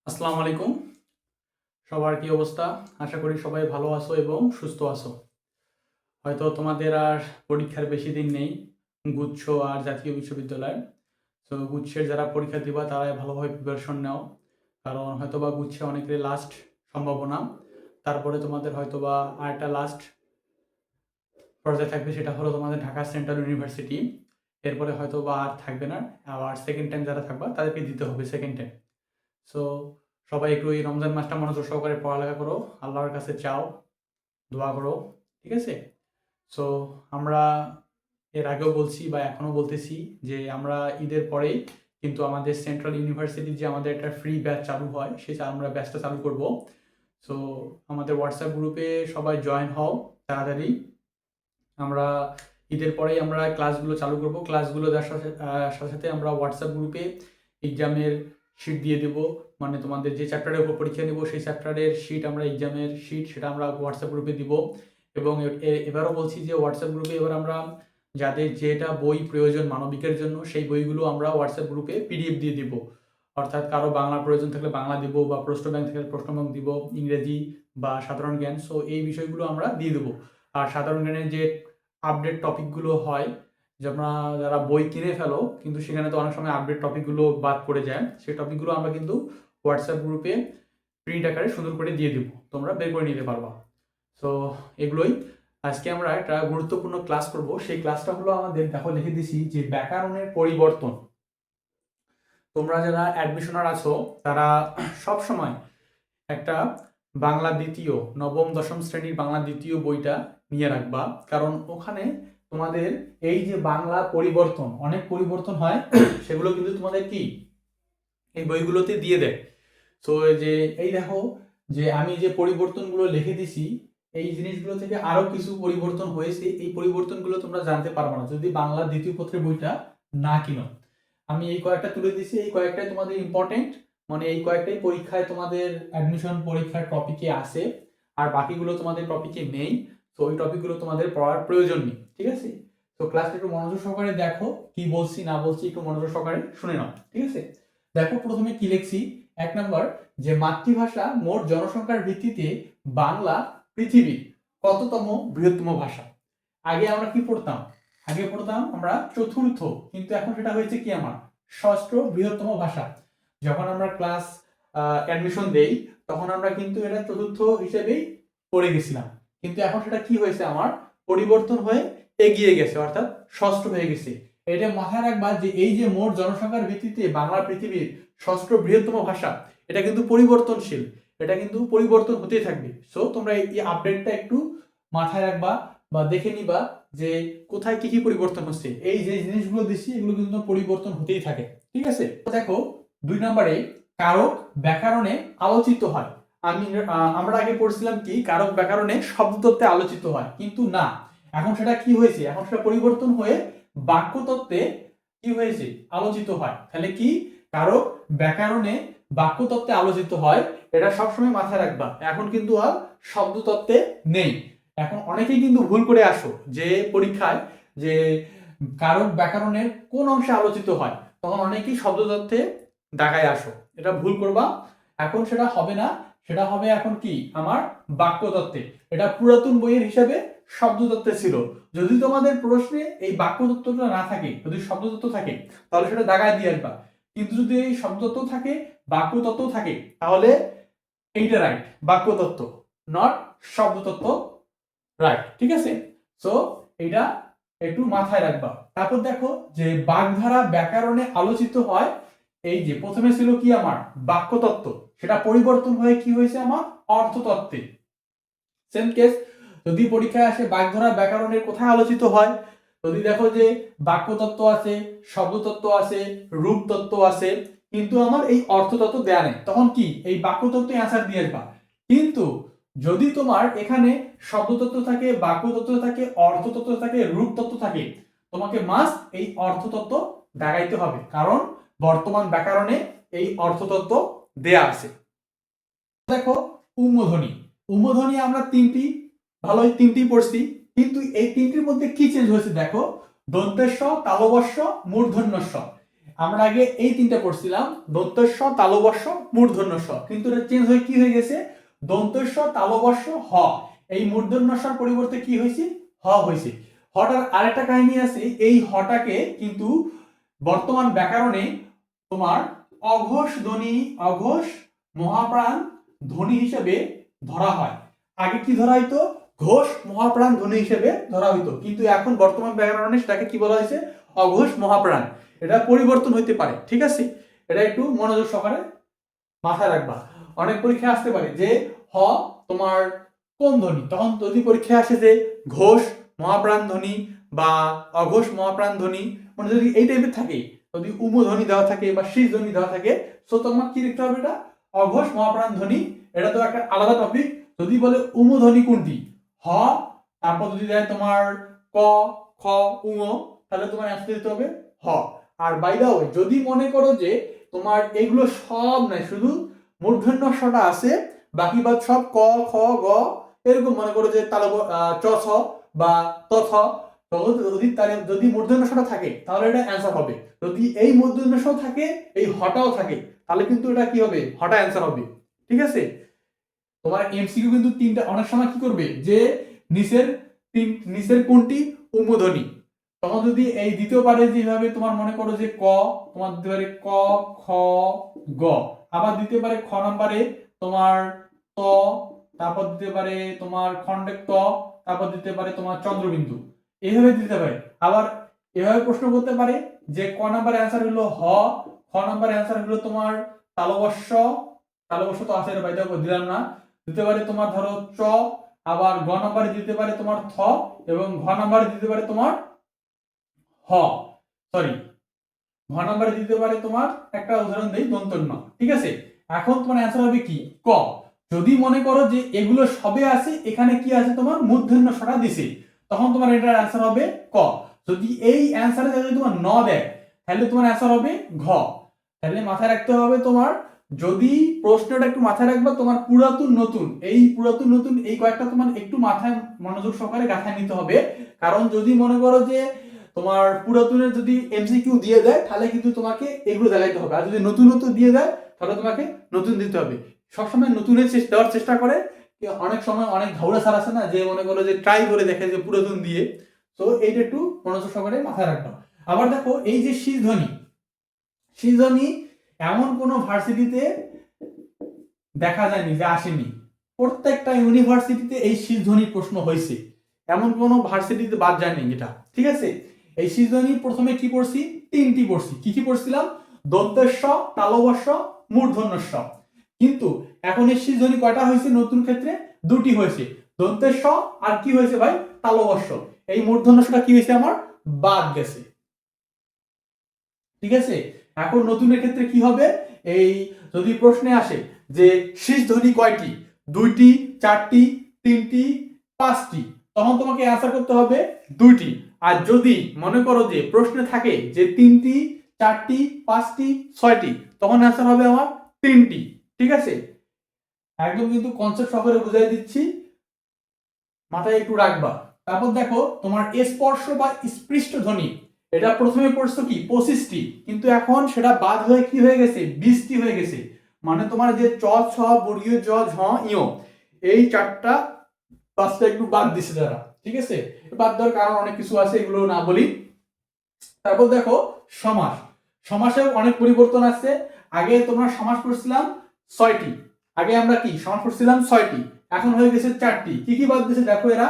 আসসালামু আলাইকুম। সবার কি অবস্থা? আশা করি সবাই ভালো আছো এবং সুস্থ আছো। হয়তো তোমাদের আর পরীক্ষার বেশি দিন নেই, গুচ্ছ আর জাতীয় বিশ্ববিদ্যালয়। তো গুচ্ছের যারা পরীক্ষা দিবা তারাই ভালোভাবে প্রিপারেশন নাও, কারণ হয়তোবা গুচ্ছে অনেকেরই লাস্ট সম্ভাবনা। তারপরে তোমাদের হয়তোবা আরেকটা লাস্ট পর্যায়ে থাকবে, সেটা হলো তোমাদের ঢাকা সেন্ট্রাল ইউনিভার্সিটি। এরপরে হয়তোবা আর থাকবে না, আবার সেকেন্ড টাইম যারা থাকবা তাদেরকে দিতে হবে সেকেন্ড টাইম। সো সবাই একটু এই রমজান মাসটা মনোযোগ সহকারে পড়ালেখা করো, আল্লাহর কাছে চাও, দোয়া করো, ঠিক আছে? সো আমরা এর আগেও বলছি বা এখনও বলতেছি যে আমরা ঈদের পরেই কিন্তু আমাদের সেন্ট্রাল ইউনিভার্সিটির যে আমাদের একটা ফ্রি ব্যাচ চালু হয়, আমরা ব্যাচটা চালু করব। সো আমাদের হোয়াটসঅ্যাপ গ্রুপে সবাই জয়েন হও তাড়াতাড়ি। আমরা ঈদের পরেই আমরা ক্লাসগুলো চালু করব। ক্লাসগুলো দেওয়ার সাথে সাথে সাথে আমরা হোয়াটসঅ্যাপ গ্রুপে এক্সামের শিট দিয়ে দেব। মানে তোমাদের যে চ্যাপ্টারের উপর পরীক্ষা নেব সেই চ্যাপ্টারের শিট, আমরা এক্সামের শিট সেটা আমরা হোয়াটসঅ্যাপ গ্রুপে দিব। এবং এবারও বলছি যে হোয়াটসঅ্যাপ গ্রুপে এবার আমরা যাদের যেটা বই প্রয়োজন মানবিকের জন্য সেই বইগুলো আমরা হোয়াটসঅ্যাপ গ্রুপে পিডিএফ দিয়ে দিব। অর্থাৎ কারো বাংলা প্রয়োজন থাকলে বাংলা দিব, বা প্রশ্ন ব্যাংক থাকলে প্রশ্ন ব্যাংক দিব, ইংরেজি বা সাধারণ জ্ঞান। সো এই বিষয়গুলো আমরা দিয়ে দেবো। আর সাধারণ জ্ঞানের যে আপডেট টপিকগুলো হয়, যে আমরা যারা বই কিনে ফেলো কিন্তু সেখানে তো অনেক সময় আপডেট টপিকগুলো বাদ পড়ে যায়, সেই টপিকগুলো আমরা কিন্তু হোয়াটসঅ্যাপ গ্রুপে প্রিন্ট আকারে সুন্দর করে দিয়ে দিব, তোমরা বের করে নিতে পারবা। সো এগুলোই আজকে আমরা একটা গুরুত্বপূর্ণ ক্লাস করব। সেই ক্লাসটা হলো আমাদের, দেখো লিখে দিছি যে ব্যাকরণের পরিবর্তন। তোমরা যারা অ্যাডমিশনার আছো তারা সব সময় একটা বাংলা দ্বিতীয়, নবম দশম শ্রেণীর বাংলা দ্বিতীয় বইটা নিয়ে রাখবা, কারণ ওখানে তোমাদের এই যে বাংলা পরিবর্তন, অনেক পরিবর্তন হয় সেগুলো কিন্তু তোমাদের কি এই বইগুলোতে দিয়ে দেয়। তো যে এই দেখো যে আমি যে পরিবর্তনগুলো লিখে দিছি, এই জিনিসগুলো থেকে আরো কিছু পরিবর্তন হয়েছে। এই পরিবর্তনগুলো তোমরা জানতে পারবে না যদি বাংলা দ্বিতীয় পত্রের বইটা না কিনো। আমি এই কয়েকটা তুলে দিছি, এই কয়েকটাই তোমাদের ইম্পর্টেন্ট, মানে এই কয়েকটাই পরীক্ষায় তোমাদের অ্যাডমিশন পরীক্ষার টপিকে আসে, আর বাকিগুলো তোমাদের টপিকে নেই। তো ওই টপিকগুলো তোমাদের পড়ার প্রয়োজন নেই, ঠিক আছে? তো ক্লাসটা একটু মনোযোগ সহকারে দেখো, কি বলছি না বলছি একটু মনোযোগ সহকারে শুনে নাও, ঠিক আছে? দেখো প্রথমে কি লিখছি। 1 নম্বর, যে মাতৃভাষা মোট জনসংখ্যার ভিত্তিতে বাংলা পৃথিবীর কততম বৃহত্তম ভাষা। আগে আমরা কি পড়তাম? আগে পড়তাম আমরা চতুর্থ, কিন্তু এখন সেটা হয়েছে কি আমার ষষ্ঠ বৃহত্তম ভাষা। যখন আমরা ক্লাস অ্যাডমিশন দেই তখন আমরা কিন্তু এটা চতুর্থ হিসেবেই পড়ে গেছিলাম, কিন্তু এখন সেটা কি হয়েছে আমার পরিবর্তন হয়ে এগিয়ে গেছে, অর্থাৎ ষষ্ঠ হয়ে গেছে। এটা মাথায় রাখবা যে এই যে মোট জনসংখ্যার ভিত্তিতে বাংলা পৃথিবীর ষষ্ঠ বৃহত্তম ভাষা, এটা কিন্তু পরিবর্তনশীল, এটা কিন্তু পরিবর্তন হতেই থাকবে। সো তোমরা এই আপডেটটা একটু মাথায় রাখবা বা দেখে নিবা যে কোথায় কি কি পরিবর্তন হচ্ছে। এই যে জিনিসগুলো দিচ্ছি এগুলো কিন্তু পরিবর্তন হতেই থাকে, ঠিক আছে? দেখো 2 নম্বরে কারক ব্যাকরণে আলোচিত হয়। আমরা আগে পড়ছিলাম কি কারক ব্যাকরণে শব্দতত্ত্বে আলোচিত হয়, কিন্তু না, এখন সেটা কি হয়েছে, এখন সেটা পরিবর্তন হয়ে বাক্যতত্ত্বে কি হয়েছে আলোচিত হয়। তাহলে কি কারক ব্যাকরণে বাক্যতত্ত্বে আলোচিত হয়, এটা সবসময় মাথায় রাখবা। এখন কিন্তু আর শব্দতত্ত্বে নেই। এখন অনেকেই কিন্তু ভুল করে আসো যে পরীক্ষায় যে কারক ব্যাকরণের কোন অংশে আলোচিত হয়, তখন অনেকেই শব্দতত্ত্বে দাগায় আসো, এটা ভুল করবা। এখন সেটা হবে না, সেটা হবে এখন কি আমার বাক্যতত্ত্বে। এটা পুরাতন বইয়ের হিসাবে শব্দতত্ত্বে ছিল। যদি তোমাদের প্রশ্নে এই বাক্যতত্ত্বটা না থাকে, যদি শব্দতত্ত্ব থাকে তাহলে সেটা দাগায় দিয়ে আসবা, কিন্তু যদি এই শব্দতত্ত্ব থাকে বাক্যতত্ত্ব থাকে তাহলে এইটা রাইট, বাক্যতত্ত্ব নট শব্দতত্ত্ব, রাইট, ঠিক আছে? সো এটা একটু মাথায় রাখবা। তারপর দেখো যে বাগধারা ব্যাকরণে আলোচিত হয়, এই যে প্রথমে ছিল কি আমার বাক্যতত্ত্ব, সেটা পরিবর্তন হয়ে কি হয়েছে আমার অর্থতত্ত্বে। সেম কেস যদি পরীক্ষায় আসে বাগধারা ব্যাকরণের কোথায় আলোচিত হয়, যদি দেখো যে বাক্যতত্ত্ব আছে, শব্দতত্ত্ব আছে, রূপতত্ত্ব আছে, কিন্তু আমার এই অর্থতত্ত্ব দেয়া নেই, তখন কি এই বাক্যতত্ত্বে অ্যান্সার দিয়ে আসবা। কিন্তু যদি তোমার এখানে শব্দতত্ত্ব থাকে, বাক্যতত্ত্ব থাকে, অর্থতত্ত্ব থাকে, রূপতত্ত্ব থাকে, তোমাকে মাস্ট এই অর্থতত্ত্ব দাগাইতে হবে, কারণ বর্তমান ব্যাকরণে এই অর্থতত্ত্ব দেয়া আছে। দেখো উম্মধ্বনি, উম্মধ্বনি আমরা তিনটি ভালোই তিনটি পড়ছি, কিন্তু এই তিনটির মধ্যে কি চেঞ্জ হয়েছে দেখো, দন্তেস্ব, তালবস্য, মূর্ধন্যস্ব, আমরা আগে এই তিনটা পড়ছিলাম, দন্তস্ব, তালবস্য, মূর্ধন্যস্ব, কিন্তু এটা চেঞ্জ হয়ে কি হয়ে গেছে, দন্তস্ব, তালবস্য, হ। এই মূর্ধন্যস্বর পরিবর্তে কি হয়েছে, হ হয়েছে। হটার আরেকটা কাহিনী আছে, এই হটাকে কিন্তু বর্তমান ব্যাকরণে তোমার অঘোষ ধ্বনি, অঘোষ মহাপ্রাণ ধ্বনি হিসেবে ধরা হয়। আগে কি ধরা হইতো, ঘোষ মহাপ্রাণ ধ্বনি হিসেবে ধরা হইতো, কিন্তু এখন বর্তমান ব্যাকরণে সেটাকে কি বলা হয়েছে, অঘোষ মহাপ্রাণ। এটা পরিবর্তন হইতে পারে, ঠিক আছে, এটা একটু মনোযোগ সহকারে মাথায় রাখবা। অনেক পরীক্ষা আসতে পারে যে হ তোমার কোন ধ্বনি, তখন যদি পরীক্ষা আসে যে ঘোষ মহাপ্রাণ ধ্বনি বা অঘোষ মহাপ্রাণ ধ্বনি, মানে যদি এই টাইপের থাকে, যদি উম ধ্বনি দেওয়া থাকে বা শীষ ধ্বনি দেওয়া থাকে, তো তোমার কি লিখতে হবে, এটা অঘোষ মহাপ্রাণ ধ্বনি। এটা তো একটা আলাদা টপিক। যদি বলে উম ধ্বনি কোনটি, হ, তারপর যদি দেয় তোমার ক, খ, উম, তাহলে তোমার অ্যান্সার দিতে হবে হ। আর বাই দা ওয়ে, যদি মনে করো যে তোমার এগুলো সব নাই, শুধু মূর্ধন্যস্বটা আছে, বাকি বাদ সব ক, খ, গ, এরকম মনে করো যে তালব, চ, ছ বা ত, থ, যদি মূর্ধন্যস্বটা থাকে তাহলে এটা অ্যান্সার হবে। যদি এই মূর্ধন্যস্ব থাকে, এই হটাও থাকে, তাহলে কিন্তু এটা কি হবে, হটা অ্যান্সার হবে, ঠিক আছে। তোমার এমসিকিউ কিন্তু তিনটা, অনেক সময় কি করবে যে নিচের কোনটি উমধ্বনি, তখন যদি এই দ্বিতীয় পারে যেভাবে তোমার মনে করো যে ক, তোমার দিতে পারে ক, খ, গ, আবার দিতে পারে খ নম্বরে তোমার ত, তারপর দিতে পারে তোমার খণ্ডক ত, তারপর দিতে পারে তোমার চন্দ্রবিন্দু, এইভাবে দিতে পারে। আবার এভাবে প্রশ্ন করতে পারে যে ক নম্বরে অ্যান্সার হলো হ, খ নম্বরে অ্যান্সার হলো তোমার তালবস্য, তালবস্য তো আছে, বাইদা দিলাম না, দিতে পারে তোমার ধরো চ, আবার গ নম্বরে দিতে পারে তোমার থ, এবং ঘ নম্বরে দিতে পারে তোমার হ, সরি, ঘ নম্বরে দিতে পারে তোমার, একটা উদাহরণ দেই, দন্তন্য, ঠিক আছে। এখন তোমার অ্যান্সার হবে কি, ক। যদি মনে করো যে এগুলো সবে আছে, এখানে কি আছে তোমার মূর্ধন্য ছটা দিছে, তখন তোমার এটার অ্যান্সার হবে ক। যদি এই অ্যান্সারে যদি তোমার ন দেয়, তাহলে তোমার অ্যান্সার হবে ঘ। তাহলে মাথায় রাখতে হবে তোমার, যদি প্রশ্নটা একটু মাথায় রাখবা, তোমার পুরাতন নতুন, এই পুরাতন নতুন এই কয়েকটা তোমার একটু মাথায় মনোযোগ সহকারে গাঁথা নিতে হবে। কারণ যদি মনে করো যে তোমার পুরাতনের যদি এমসিকিউ দিয়ে দেয়, তাহলে কিন্তু তোমাকে এগুলো দেখাইতে হবে, আর যদি নতুন নতুন দিয়ে দেয় তাহলে তোমাকে নতুন দিতে হবে। সবসময় নতুনের দেওয়ার চেষ্টা করে। অনেক সময় অনেক ঘাউড়া স্যার আছে না, যে মনে করো যে ট্রাই করে দেখে যে পুরাতন দিয়ে, তো এইটা একটু মনোযোগ সহকারে মাথায় রাখবা। আবার দেখো এই যে শীষ ধ্বনি, শীষ ধ্বনি এমন কোন ভার্সিটিতে দেখা যায়নি যে আসেনি, প্রত্যেকটা ইউনিভার্সিটিতে এই শীষ ধ্বনির প্রশ্ন হয়েছে, এমন কোন ভার্সিটিতে বাদ যায়নি এটা, ঠিক আছে। এই শীষ ধ্বনি প্রথমে কি পড়ছি, তিনটি পড়ছি, কি কি পড়ছিলাম, দন্তেস্ব, তালবস্য, মূর্ধন্যস্ব। কিন্তু এখন এই শীষ ধ্বনি কয়টা হয়েছে নতুন ক্ষেত্রে, দুটি হয়েছে, দন্তেস্ব আর কি হয়েছে ভাই, তালবস্য। এই মূর্ধন্যস্বটা কি হয়েছে আমার, বাদ গেছে, ঠিক আছে। এখন নতুনের ক্ষেত্রে কি হবে, এই যদি প্রশ্নে আসে যে শীষ ধ্বনি কয়টি, দুইটি, চারটি, তিনটি, পাঁচটি, তখন তোমাকে অ্যান্সার করতে হবে দুইটি। আর যদি মনে করো যে প্রশ্নে থাকে যে তিনটি, চারটি, পাঁচটি, ছয়টি, তখন অ্যান্সার হবে আমার তিনটি, ঠিক আছে। একদম কিন্তু কনসেপ্ট সহকারে বুঝাই দিচ্ছি, মাথায় একটু রাখবা। তারপর দেখো তোমার স্পর্শ বা স্পৃষ্ট ধ্বনি, এটা প্রথমে পড়ছো কি 25টি, কিন্তু এখন সেটা বাদ হয়ে কি হয়ে গেছে, 20টি হয়ে গেছে। মানে তোমার যে চ, ছ, বর্গীয় জ, ঝ, ইয়, এই চারটা পাঁচটা একটু বাদ দিছে যারা, ঠিক আছে। বাদ দেওয়ার কারণ অনেক কিছু আছে, এগুলো না বলি। তারপর দেখো সমাস, সমাসেও অনেক পরিবর্তন আসছে। আগে তোমরা সমাস পড়ছিলাম 6টি, আগে আমরা কি সমাস পড়ছিলাম 6টি, এখন হয়ে গেছে 4টি। কি কি বাদ দিছে দেখো, এরা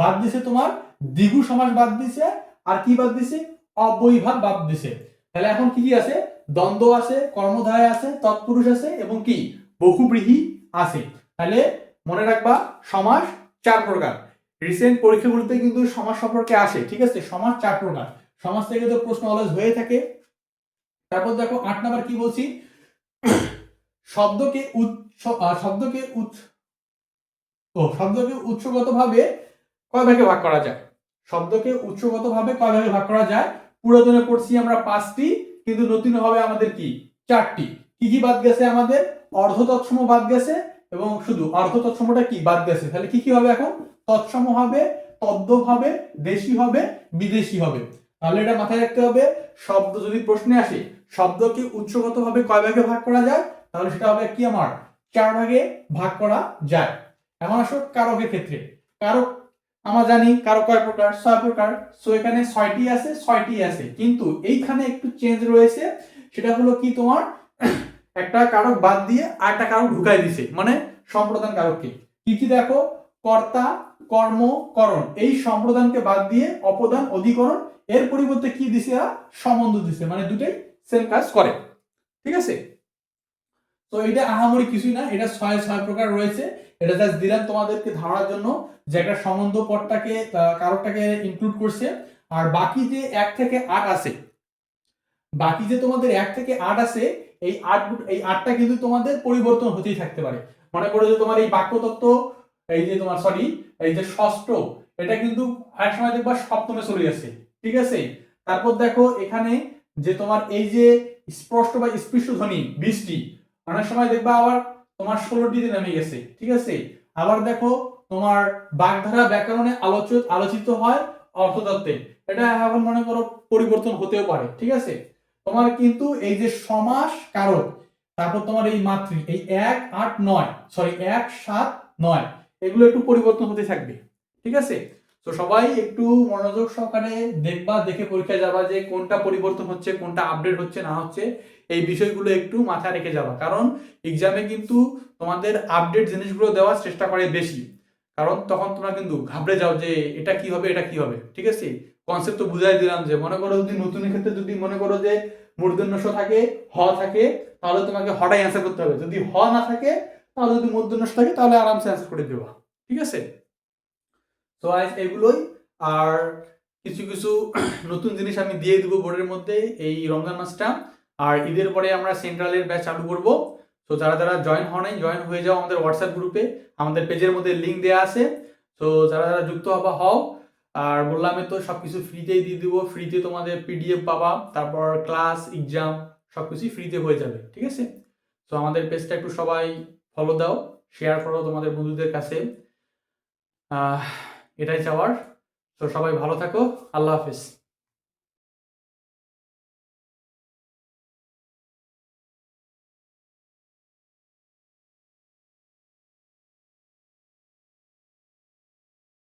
বাদ দিছে তোমার দ্বিগু সমাস বাদ দিছে, আর কি বাদ দিছে, অব্যয়ীভাব বাদ দিছে। তাহলে এখন কি কি আছে, দ্বন্দ্ব আছে, কর্মধারয় আছে, তৎপুরুষ আছে, এবং কি বহুব্রীহি আছে। তাহলে মনে রাখবা সমাস 4 প্রকার। রিসেন্ট পরীক্ষাগুলোতে কিন্তু সমাস সম্পর্কে আসে, ঠিক আছে। সমাস 4 প্রকার, সমাজ থেকে তো প্রশ্ন অলওয়েজ হয়ে থাকে। তারপর দেখো 8 নাম্বার কি বলছি, শব্দকে উৎসগতভাবে কয় ভাগে ভাগ করা যায়, শব্দকে উৎসগতভাবে কয় ভাগে ভাগ করা যায়। পুরাতনে পড়ছি আমরা 5টি, কিন্তু নতুন হবে আমাদের কি 4টি। কি কি বাদ গেছে আমাদের, অর্ধ তৎসম বাদ গেছে, এবং শুধু অর্ধ তৎসমটা কি বাদ গেছে। তাহলে কি কি হবে এখন, তৎসম হবে, তদ্ভব হবে, দেশি হবে, বিদেশি হবে। তাহলে এটা মাথায় রাখতে হবে, শব্দ যদি প্রশ্নে আসে শব্দকে উৎসগতভাবে কয় ভাগে ভাগ করা যায়, তাহলে সেটা হবে কি আমার 4 ভাগে ভাগ করা যায়। এখন আসো কারকের ক্ষেত্রে। কারক আমরা জানি কারক কয় প্রকার, 6 প্রকার। সো এখানে 6টি আছে, 6টি আছে, কিন্তু এইখানে একটু চেঞ্জ রয়েছে। সেটা হলো কি তোমার একটা কারক বাদ দিয়ে আরেকটা কারক ঢুকাই দিছে, মানে সম্প্রদান কারককে। কি কি দেখো, কর্তা, কর্ম, করণ, এই সম্প্রদানকে বাদ দিয়ে অপদান, অধিকরণ, এর পরিবর্তে কি দিছে, সম্বন্ধ দিছে, মানে দুটোই সেম কাজ করে। ঠিক আছে, তো এটা আহামরি কিছুই না, এটা 6 প্রকার রয়েছে। এটা জাস্ট দিলাম তোমাদেরকে ধারণার জন্য যে একটা সম্বন্ধ পদটাকে কারকটাকে ইনক্লুড করছে। আর বাকি যে 1 থেকে 8 আছে, বাকি যে তোমাদের 1 থেকে 8 আছে, এই 8টা কিন্তু তোমাদের পরিবর্তন হতেই থাকতে পারে। মনে করো যে তোমার এই বাক্যতত্ত্ব, এই যে তোমার সরি এই যে ষষ্ঠ, এটা কিন্তু এক সময় দেখবা সপ্তমে চলে যাচ্ছে। ঠিক আছে, তারপর দেখো এখানে যে তোমার এই যে স্পষ্ট বা স্পৃষ্ট ধ্বনি 20টি, অনেক সময় দেখবা আবার তোমার 16টিতে নেমে গেছে। ঠিক আছে, আবার দেখো তোমার বাগধারা ব্যাকরণে আলোচিত হয় অর্থতত্ত্বে, এটা এখন মনে করো পরিবর্তন হতেও পারে। ঠিক আছে, তোমার কিন্তু এই যে সমাস কারক, তারপর তোমার এই মাতৃ, এই 1 8 9 সরি 1 7 9, এগুলো একটু পরিবর্তন হতে থাকবে। ঠিক আছে, তো সবাই একটু মনোযোগ সহকারে দেখবা, দেখে পরীক্ষায় যাবা যে কোনটা পরিবর্তন হচ্ছে, কোনটা আপডেট হচ্ছে না হচ্ছে, এই বিষয়গুলো একটু মাথায় রেখে যাবা। কারণ এক্সামে কিন্তু তোমাদের আপডেট জিনিসগুলো দেওয়ার চেষ্টা করে বেশি, কারণ তখন তোমরা কিন্তু ঘাবড়ে যাও যে এটা কি হবে, এটা কি হবে। ঠিক আছে, কনসেপ্ট তো বুঝাই দিলাম, যে মনে করো যদি নতুনের ক্ষেত্রে যদি মনে করো যে মূর্ধন্য ষ থাকে, হ থাকে, তাহলে তোমাকে হটাই অ্যান্সার করতে হবে। যদি হ না থাকে, তাহলে যদি মূর্ধন্য ষ থাকে, তাহলে আরামসে অ্যান্সার করে দেবা। ঠিক আছে, তো আজ এগুলোই। আর কিছু কিছু নতুন জিনিস আমি দিয়ে দেবো বোর্ডের মধ্যে এই রমজান মাসটা। আর ঈদের পরে আমরা সেন্ট্রালের ব্যাচ চালু করব। তো যারা যারা জয়েন হন নাই, জয়েন হয়ে যাও আমাদের হোয়াটসঅ্যাপ গ্রুপে, আমাদের পেজের মধ্যে লিঙ্ক দেওয়া আছে। তো যারা যারা যুক্ত হবা হও। আর বললামই তো সবকিছু ফ্রিতেই দিয়ে দিব, ফ্রিতে তোমাদের পিডিএফ পাবা, তারপর ক্লাস, এক্সাম সবকিছুই ফ্রিতে হয়ে যাবে। ঠিক আছে, তো আমাদের পেজটা একটু সবাই ফলো দাও, শেয়ার করো তোমাদের বন্ধুদের কাছে। এটাই চাওয়ার। তো সবাই ভালো থাকো, আল্লাহ হাফেজ।